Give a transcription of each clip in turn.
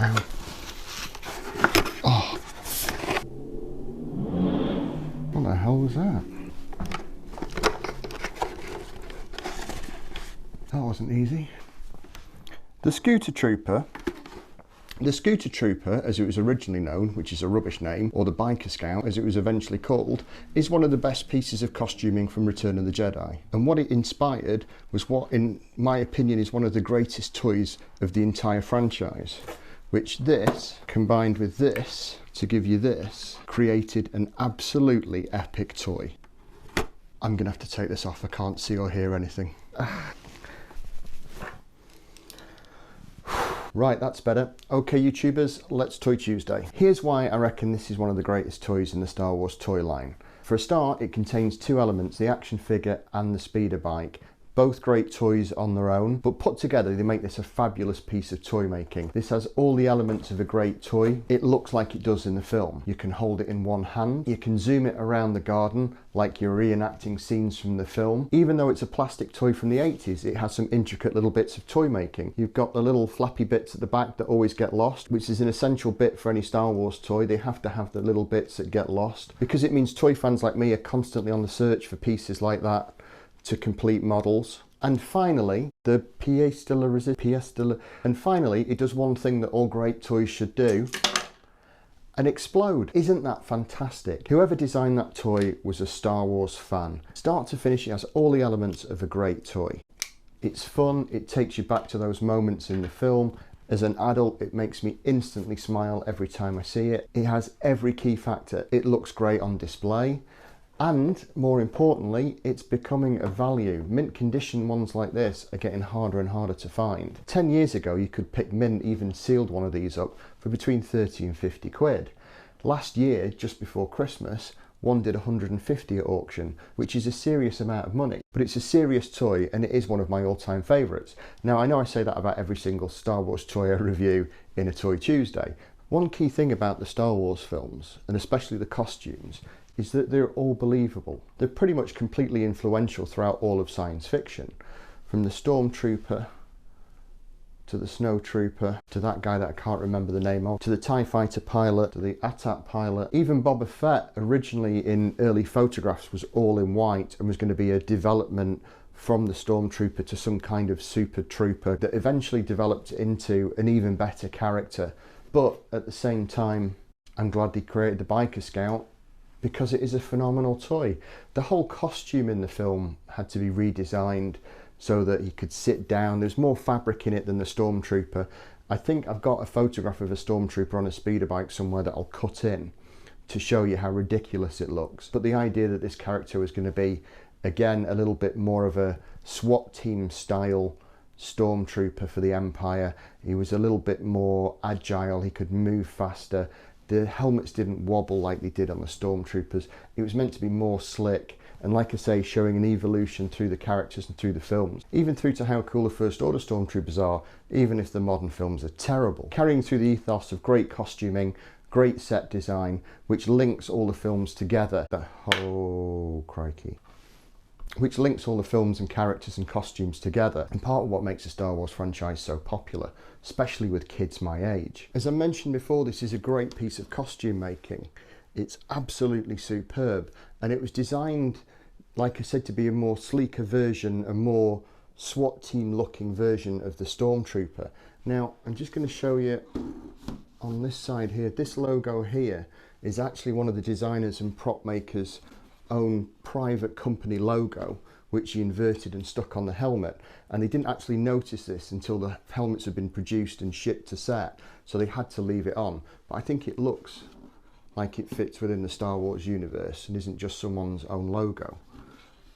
Ow. Oh. What the hell was that? That wasn't easy. The Scooter Trooper, as it was originally known, which is a rubbish name, or the Biker Scout, as it was eventually called, is one of the best pieces of costuming from Return of the Jedi. And what it inspired was what, in my opinion, is one of the greatest toys of the entire franchise, which this, combined with this, to give you this, created an absolutely epic toy. I'm gonna have to take this off, I can't see or hear anything. Right, that's better. Okay, YouTubers, let's Toy Tuesday. Here's why I reckon this is one of the greatest toys in the Star Wars toy line. For a start, it contains two elements, the action figure and the speeder bike. Both great toys on their own, but put together they make this a fabulous piece of toy making. This has all the elements of a great toy. It looks like it does in the film. You can hold it in one hand, you can zoom it around the garden like you're reenacting scenes from the film. Even though it's a plastic toy from the 80s, it has some intricate little bits of toy making. You've got the little flappy bits at the back that always get lost, which is an essential bit for any Star Wars toy. They have to have the little bits that get lost, because it means toy fans like me are constantly on the search for pieces like that to complete models. And finally, the pièce de la résistance. And finally, it does one thing that all great toys should do, and explode. Isn't that fantastic? Whoever designed that toy was a Star Wars fan. Start to finish, it has all the elements of a great toy. It's fun, it takes you back to those moments in the film. As an adult, it makes me instantly smile every time I see it. It has every key factor. It looks great on display. And more importantly, it's becoming a value. Mint condition ones like this are getting harder and harder to find. 10 years ago, you could pick mint, even sealed one of these up for between 30 and 50 quid. Last year, just before Christmas, one did 150 at auction, which is a serious amount of money. But it's a serious toy, and it is one of my all-time favourites. Now, I know I say that about every single Star Wars toy I review in a Toy Tuesday. One key thing about the Star Wars films, and especially the costumes, is that they're all believable. They're pretty much completely influential throughout all of science fiction. From the Stormtrooper, to the Snowtrooper, to that guy that I can't remember the name of, to the TIE Fighter pilot, to the AT-AT pilot. Even Boba Fett, originally in early photographs, was all in white and was going to be a development from the Stormtrooper to some kind of super trooper that eventually developed into an even better character. But at the same time, I'm glad they created the Biker Scout, because it is a phenomenal toy. The whole costume in the film had to be redesigned so that he could sit down. There's more fabric in it than the Stormtrooper. I think I've got a photograph of a Stormtrooper on a speeder bike somewhere that I'll cut in to show you how ridiculous it looks. But the idea that this character was going to be, again, a little bit more of a SWAT team style Stormtrooper for the Empire. He was a little bit more agile, he could move faster. The helmets didn't wobble like they did on the Stormtroopers. It was meant to be more slick, and like I say, showing an evolution through the characters and through the films, even through to how cool the First Order Stormtroopers are, even if the modern films are terrible. Carrying through the ethos of great costuming, great set design, which links all the films together. Oh, crikey. Which links all the films and characters and costumes together, and part of what makes the Star Wars franchise so popular, especially with kids my age. As I mentioned before, this is a great piece of costume making. It's absolutely superb, and it was designed, like I said, to be a more sleeker version, a more SWAT team looking version of the Stormtrooper. Now, I'm just going to show you on this side here, this logo here is actually one of the designers and prop makers' own private company logo, which he inverted and stuck on the helmet, and they didn't actually notice this until the helmets had been produced and shipped to set, so they had to leave it on. But I think it looks like it fits within the Star Wars universe and isn't just someone's own logo.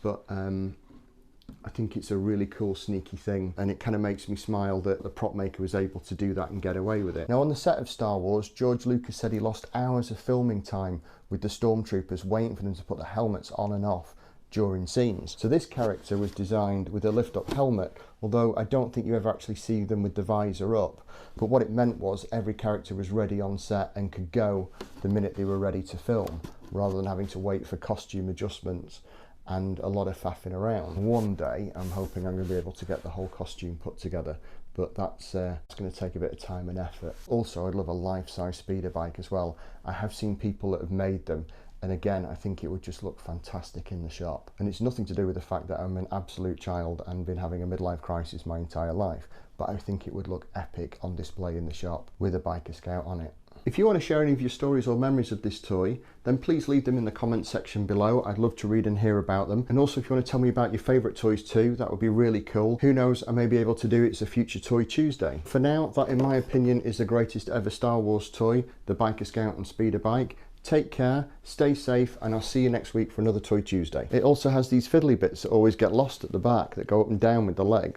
But I think it's a really cool, sneaky thing, and it kind of makes me smile that the prop maker was able to do that and get away with it. Now, on the set of Star Wars, George Lucas said he lost hours of filming time with the Stormtroopers waiting for them to put the helmets on and off during scenes. So this character was designed with a lift-up helmet, although I don't think you ever actually see them with the visor up. But what it meant was every character was ready on set and could go the minute they were ready to film, rather than having to wait for costume adjustments and a lot of faffing around. One day, I'm hoping I'm going to be able to get the whole costume put together but that's going to take a bit of time and effort. Also, I'd love a life-size speeder bike as well. I have seen people that have made them, and again, I think it would just look fantastic in the shop. And it's nothing to do with the fact that I'm an absolute child and been having a midlife crisis my entire life, but I think it would look epic on display in the shop with a Biker Scout on it. If you want to share any of your stories or memories of this toy, then please leave them in the comments section below. I'd love to read and hear about them. And also if you want to tell me about your favourite toys too, that would be really cool. Who knows, I may be able to do It's a Future Toy Tuesday. For now, that in my opinion is the greatest ever Star Wars toy, the Biker Scout and Speeder Bike. Take care, stay safe, and I'll see you next week for another Toy Tuesday. It also has these fiddly bits that always get lost at the back that go up and down with the leg.